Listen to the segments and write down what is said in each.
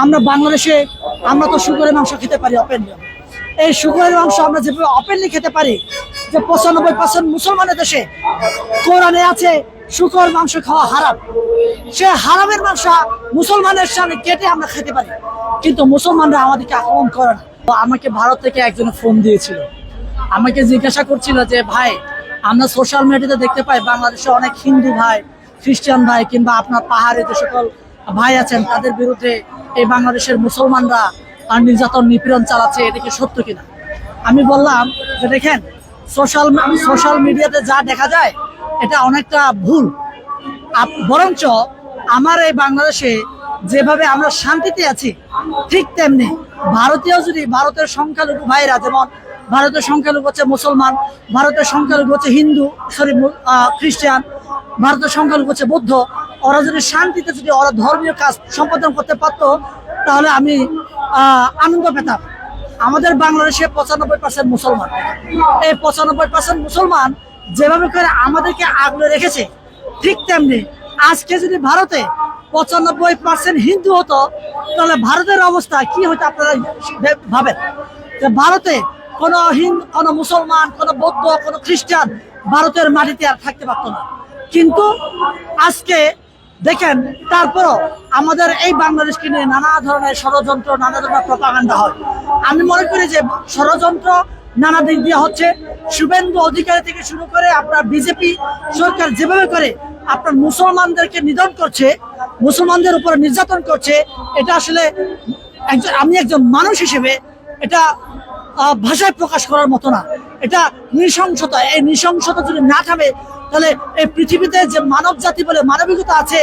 আমরা বাংলাদেশে আমরা তো শুকরের মাংস খেতে পারি ওপেনলি। এই শুকরের মাংস আমরা যেভাবে ওপেনলি খেতে পারি, যে 95% মুসলমানের দেশে কোরআনে আছে শুকর মাংস খাওয়া হারাম, সে হারামের মাংস মুসলমানের সামনে কেটে আমরা খেতে পারি, কিন্তু মুসলমানরা আমাদেরকে আক্রমণ করে না। আমাকে ভারত থেকে একজন ফোন দিয়েছিল, আমাকে জিজ্ঞাসা করছিল যে ভাই, আমরা সোশ্যাল মিডিয়াতে দেখতে পাই বাংলাদেশে অনেক হিন্দু ভাই, খ্রিস্টান ভাই কিংবা আপনার পাহাড়ে যে সকল ভাই আছেন তাদের বিরুদ্ধে এই বাংলাদেশের মুসলমানরা নির্যাতন নিপীড়ন চালাচ্ছে, এটা কি সত্য কিনা? আমি বললাম যে দেখেন, সোশ্যাল মিডিয়াতে যা দেখা যায় এটা অনেকটা ভুল। বরঞ্চ আমার এই বাংলাদেশে যেভাবে আমরা শান্তিতে আছি, ঠিক তেমনি ভারতের সংখ্যালঘু ভাইরা, যেমন ভারতের সংখ্যালঘু হচ্ছে মুসলমান, ভারতের সংখ্যালঘু হচ্ছে হিন্দু, খ্রিস্টান, ভারতের সংখ্যালঘু হচ্ছে বৌদ্ধ, ওরা যদি শান্তিতে ওরা ধর্মীয় কাজ সম্পাদন করতে পারতো তাহলে আমি আনন্দ পেতাম। আমাদের বাংলাদেশে 95% মুসলমান, এই 95% মুসলমান যেভাবে করে আমাদেরকে আগলে রেখেছে, ঠিক তেমনি আজকে যদি ভারতে 95% হিন্দু হতো তাহলে ভারতের অবস্থা কি হতো আপনারা ভাবেন। যে ভারতে কোনো মুসলমান, কোনো বৌদ্ধ, কোনো খ্রিস্টান ভারতের মাটিতে আর থাকতে পারতো না। কিন্তু আজকে দেখেন, তারপরও আমাদের এই বাংলাদেশকে নিয়ে নানা ধরনের ষড়যন্ত্র, নানা ধরনের প্রপাগান্ডা হয়। আমি মনে করি যে ষড়যন্ত্র নানা দিক দিয়ে হচ্ছে। শুভেন্দু অধিকারী থেকে শুরু করে আপনার বিজেপি সরকার যেভাবে করে আপনার মুসলমানদেরকে নিধন করছে, মুসলমানদের উপরে নির্যাতন করছে, এটা আসলে আমি একজন মানুষ হিসেবে এটা ভাষায় প্রকাশ করার মতো না। এটা নৃশংসতা। এই নৃশংসতা যদি না থামে তাহলে এই পৃথিবীতে যে মানব জাতি বলে মানবিকতা আছে,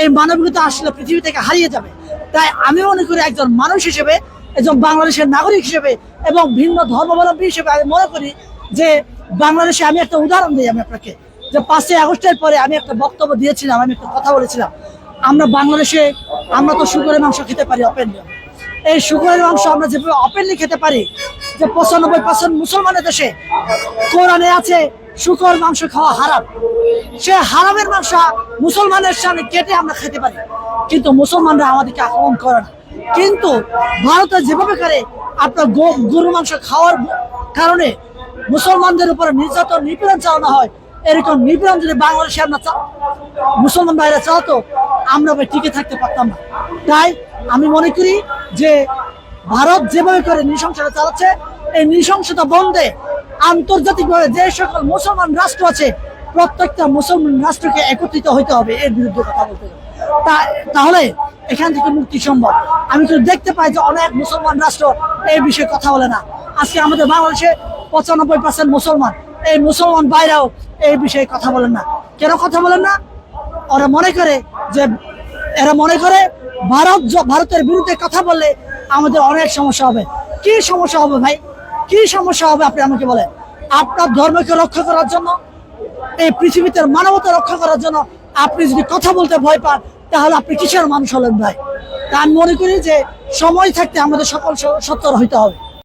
এই মানবিকতা আসলে পৃথিবী থেকে হারিয়ে যাবে। তাই আমি মনে করি একজন মানুষ হিসেবে, একজন বাংলাদেশের নাগরিক হিসেবে এবং ভিন্ন ধর্মাবলম্বী হিসেবে আমি মনে করি যে বাংলাদেশে, আমি একটা উদাহরণ দিই আমি আপনাকে, যে 5ই আগস্টের পরে আমি একটা বক্তব্য দিয়েছিলাম, আমি একটা কথা বলেছিলাম, আমরা বাংলাদেশে আমরা তো শুকরের মাংস খেতে পারি ওপেনলি। এই শুকরের মাংস আমরা যেভাবে ওপেনলি খেতে পারি, যে 95% মুসলমানের দেশে কোরআনে আছে শুকর মাংস খাওয়া হারাম, সে হারামের মাংস মুসলমানের সামনে কেটে আমরা খেতে পারি, কিন্তু মুসলমানরা আমাদেরকে আক্রমণ করে না। কিন্তু ভারতে যেভাবে করে আপনার গরু মাংস খাওয়ার কারণে মুসলমানদের উপরে নির্যাতন নিপীড়ন চালানো হয়, এরকম নিপীড়ন যদি বাংলাদেশে আমরা মুসলমান ভাইরা চালাতো, আমরা টিকে থাকতে পারতাম না। তাই আমি মনে করি যে ভারত যেভাবে করে নৃশংসতা চালাচ্ছে, এই নৃশংসতা বন্ধে আন্তর্জাতিকভাবে যে সকল মুসলমান রাষ্ট্র আছে, প্রত্যেকটা মুসলমান রাষ্ট্রকে একত্রিত হইতে হবে এর বিরুদ্ধে কথা বলতে হবে। তাহলে এখান থেকে মুক্তি সম্ভব। আমি কিন্তু দেখতে পাই যে অনেক মুসলমান রাষ্ট্র এই বিষয়ে কথা বলে না। আজকে আমাদের বাংলাদেশে 95% মুসলমান, এই মুসলমান ভাইরাও এই বিষয়ে কথা বলেন না। কেন কথা বলেন না? ওরা মনে করে ভারতের বিরুদ্ধে কথা বললে আমাদের অনেক সমস্যা হবে। কি সমস্যা হবে ভাই? কি সমস্যা হবে আপনি আমাকে বলেন? আপনার ধর্মকে রক্ষা করার জন্য, এই পৃথিবীতে মানবতা রক্ষা করার জন্য আপনি যদি কথা বলতে ভয় পান, তাহলে আপনি কিসের মানুষ হলেন ভাই? তা আমি মনে করি যে সময় থাকতে আমাদের সকল সতর্ক হইতে হবে।